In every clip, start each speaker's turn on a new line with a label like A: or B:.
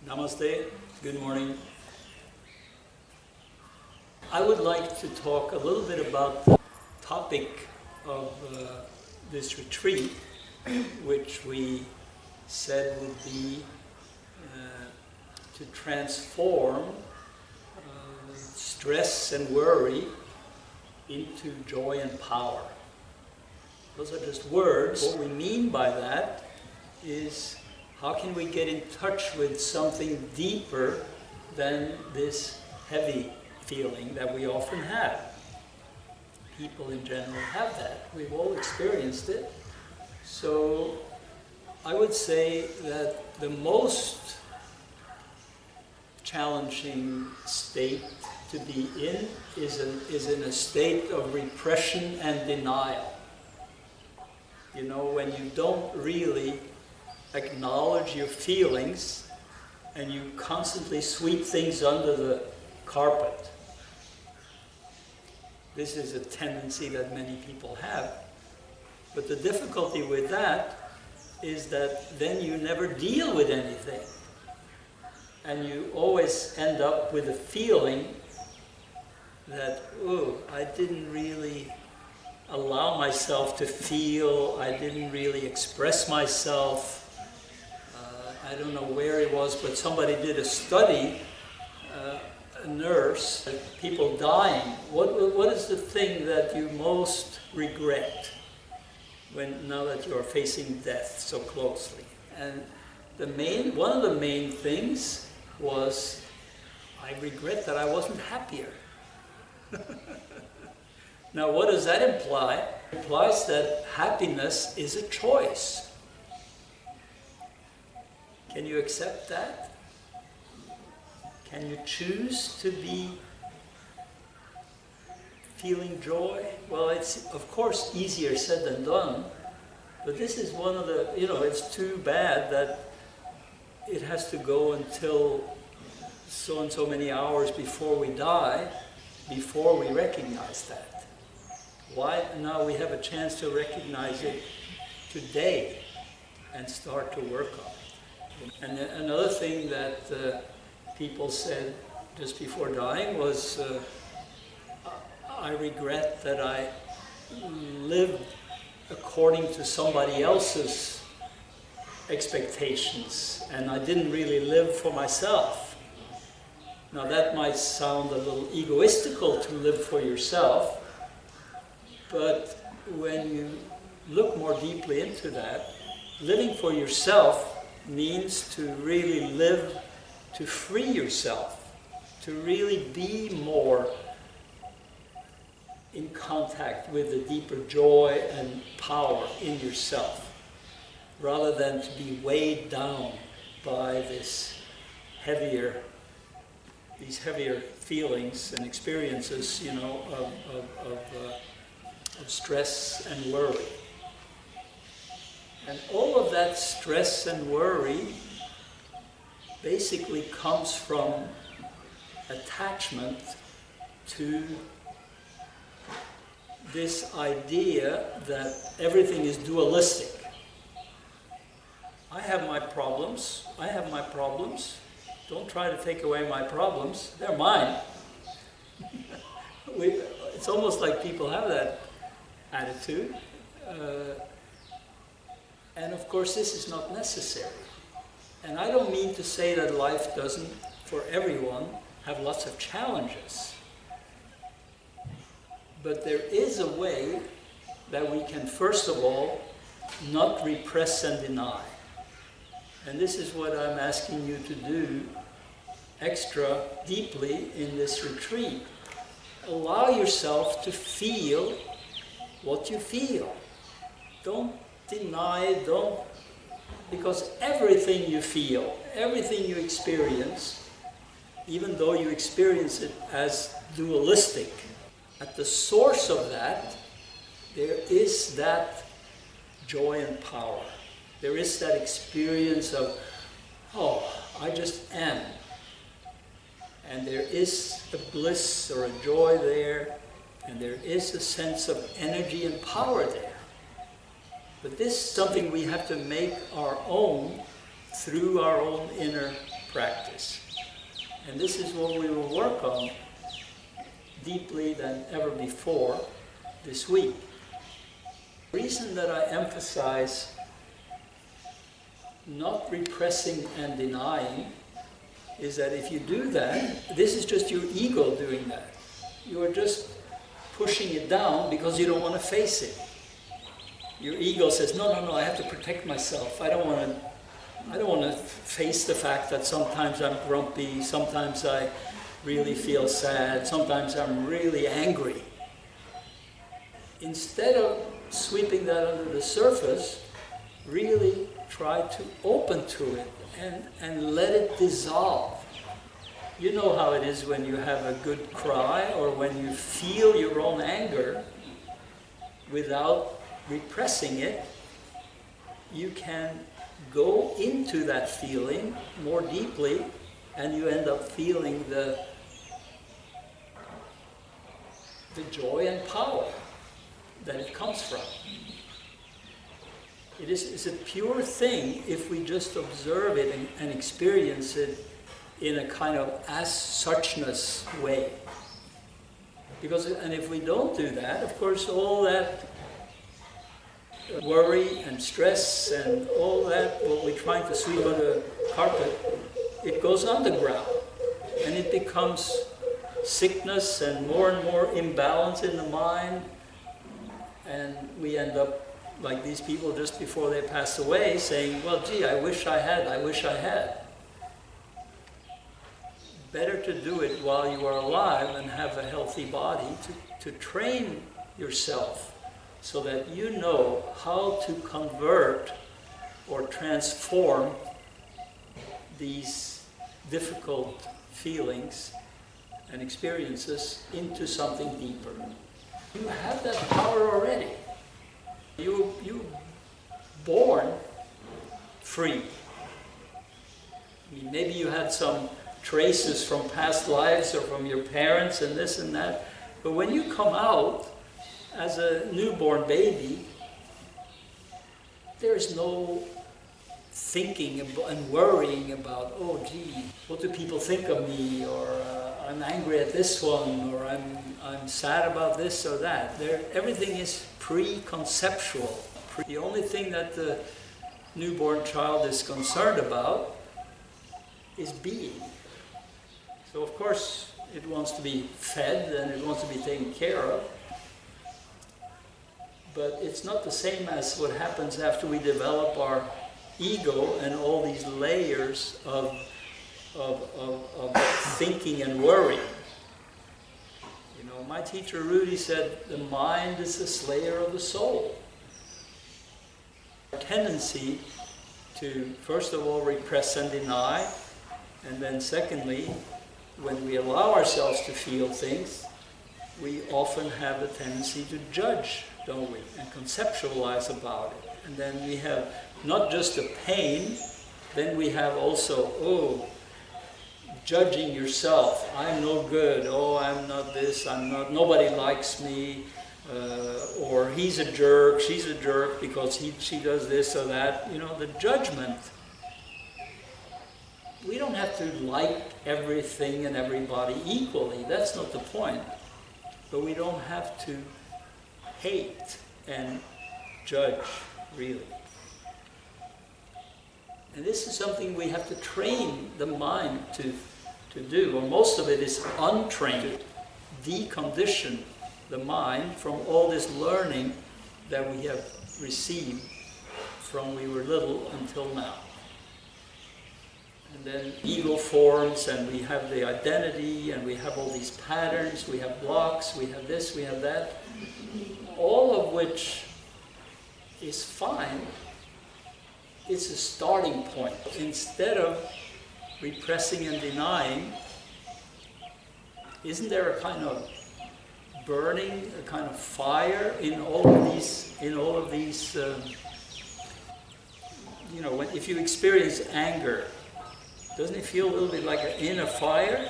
A: Namaste, good morning. I would like to talk a little bit about the topic of this retreat, which we said would be to transform stress and worry into joy and power. Those are just words. What we mean by that is, how can we get in touch with something deeper than this heavy feeling that we often have? People in general have that. We've all experienced it. So I would say that the most challenging state to be in is in a state of repression and denial. You know, when you don't really acknowledge your feelings and you constantly sweep things under the carpet. This is a tendency that many people have. But the difficulty with that is that then you never deal with anything. And you always end up with a feeling that, oh, I didn't really allow myself to feel, I didn't really express myself. I don't know where it was, but somebody did a study, a nurse, people dying. What is the thing that you most regret now that you are facing death so closely? And one of the main things was, I regret that I wasn't happier. Now, what does that imply? It implies that happiness is a choice. Can you accept that? Can you choose to be feeling joy? Well, it's of course easier said than done, but this is one of the, it's too bad that it has to go until so and so many hours before we die, before we recognize that. Why now we have a chance to recognize it today and start to work on it. And another thing that people said just before dying was, I regret that I lived according to somebody else's expectations and I didn't really live for myself. Now that might sound a little egoistical to live for yourself, but when you look more deeply into that, living for yourself means to really live, to free yourself, to really be more in contact with the deeper joy and power in yourself, rather than to be weighed down by these heavier feelings and experiences, of stress and worry. And all of that stress and worry basically comes from attachment to this idea that everything is dualistic. I have my problems, don't try to take away my problems, they're mine. It's almost like people have that attitude. And of course this is not necessary. And I don't mean to say that life doesn't, for everyone, have lots of challenges. But there is a way that we can, first of all, not repress and deny. And this is what I'm asking you to do extra deeply in this retreat. Allow yourself to feel what you feel. Don't deny, because everything you feel, everything you experience, even though you experience it as dualistic, at the source of that, there is that joy and power. There is that experience of, oh, I just am. And there is a bliss or a joy there, and there is a sense of energy and power there. But this is something we have to make our own through our own inner practice. And this is what we will work on deeply than ever before this week. The reason that I emphasize not repressing and denying is that if you do that, this is just your ego doing that. You are just pushing it down because you don't want to face it. Your ego says, no, I have to protect myself. I don't want to face the fact that sometimes I'm grumpy, sometimes I really feel sad, sometimes I'm really angry. Instead of sweeping that under the surface, really try to open to it and let it dissolve. You know how it is when you have a good cry or when you feel your own anger without repressing it. You can go into that feeling more deeply and you end up feeling the joy and power that it comes from. It's a pure thing if we just observe it and experience it in a kind of as-suchness way. And if we don't do that, of course, all that worry and stress and all that, what we're trying to sweep under the carpet, it goes underground. And it becomes sickness and more imbalance in the mind. And we end up like these people just before they pass away saying, well, gee, I wish I had. Better to do it while you are alive and have a healthy body to train yourself so that you know how to convert or transform these difficult feelings and experiences into something deeper. You have that power already. You're born free. I mean, maybe you had some traces from past lives or from your parents and this and that, but when you come out as a newborn baby, there's no thinking and worrying about, oh gee, what do people think of me, or I'm angry at this one, or I'm sad about this or that. Everything is pre-conceptual. The only thing that the newborn child is concerned about is being. So of course it wants to be fed and it wants to be taken care of. But it's not the same as what happens after we develop our ego and all these layers of thinking and worry. You know, my teacher Rudy said, the mind is the slayer of the soul. Our tendency to, first of all, repress and deny, and then secondly, when we allow ourselves to feel things, we often have a tendency to judge, don't we, and conceptualize about it. And then we have not just the pain, then we have also, judging yourself. I'm no good, I'm not this, nobody likes me, or he's a jerk, she's a jerk because she does this or that. You know, the judgment. We don't have to like everything and everybody equally, that's not the point. But we don't have to hate and judge, really. And this is something we have to train the mind to do, or most of it is untrained, decondition the mind from all this learning that we have received from we were little until now. And then ego forms, and we have the identity, and we have all these patterns, we have blocks, we have this, we have that, all of which is fine. It's a starting point. Instead of repressing and denying, isn't there a kind of burning, a kind of fire in all of these, you know, if you experience anger, doesn't it feel a little bit like in a fire?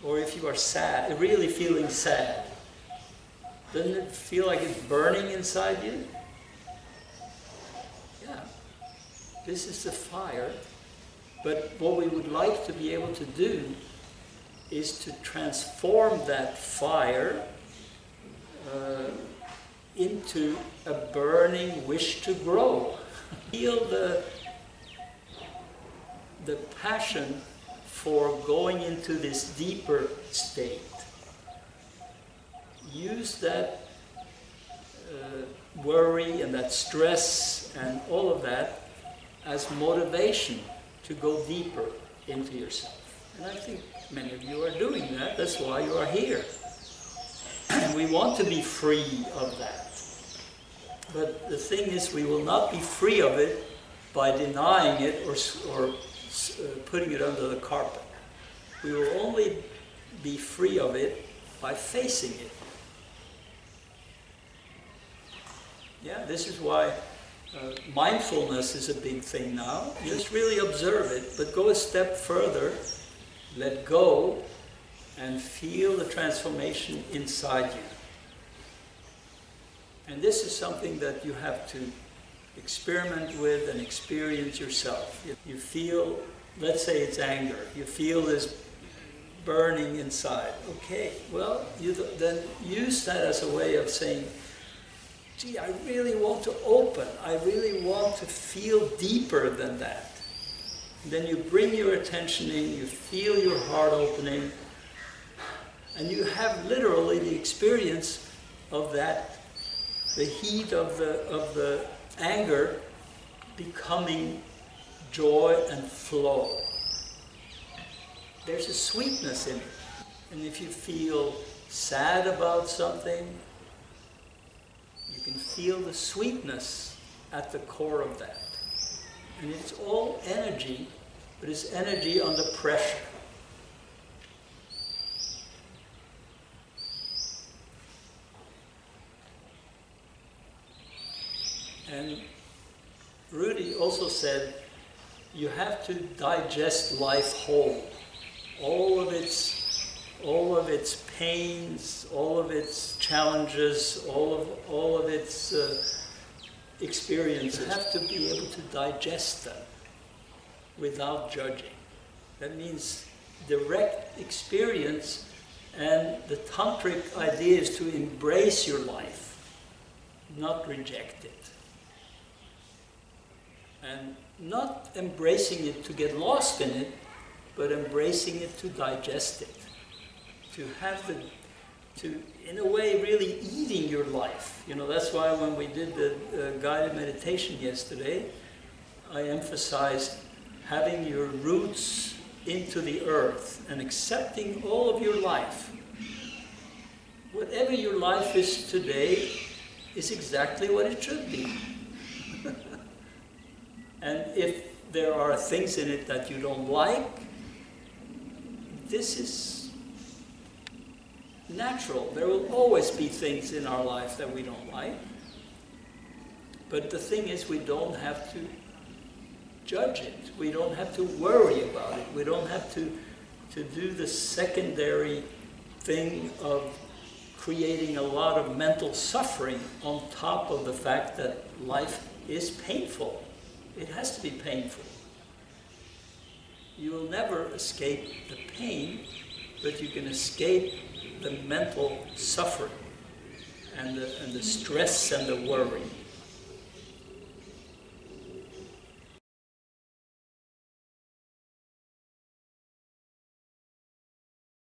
A: Or if you are sad, really feeling sad, doesn't it feel like it's burning inside you? Yeah. This is the fire But what we would like to be able to do is to transform that fire into a burning wish to grow. Feel the passion for going into this deeper state. Use that worry and that stress and all of that as motivation to go deeper into yourself. And I think many of you are doing that. That's why you are here. And we want to be free of that. But the thing is, we will not be free of it by denying it or putting it under the carpet. We will only be free of it by facing it. Yeah, this is why mindfulness is a big thing now. You just really observe it, but go a step further, let go, and feel the transformation inside you. And this is something that you have to experiment with and experience yourself. You feel, let's say it's anger, you feel this burning inside. Okay, well, you then use that as a way of saying, gee, I really want to open. I really want to feel deeper than that. And then you bring your attention in, you feel your heart opening, and you have literally the experience of that, the heat of the anger becoming joy and flow. There's a sweetness in it. And if you feel sad about something, you can feel the sweetness at the core of that. And it's all energy, but it's energy under pressure. And Rudy also said, you have to digest life whole. All of its pains, all of its challenges, all of its experiences. You have to be able to digest them without judging. That means direct experience, and the tantric idea is to embrace your life, not reject it. And not embracing it to get lost in it, but embracing it to digest it. To have in a way, really eating your life. You know, that's why when we did the guided meditation yesterday, I emphasized having your roots into the earth and accepting all of your life. Whatever your life is today is exactly what it should be. And if there are things in it that you don't like, this is natural. There will always be things in our life that we don't like. But the thing is, we don't have to judge it. We don't have to worry about it. We don't have to do the secondary thing of creating a lot of mental suffering on top of the fact that life is painful. It has to be painful. You will never escape the pain, but you can escape the mental suffering and the stress and the worry.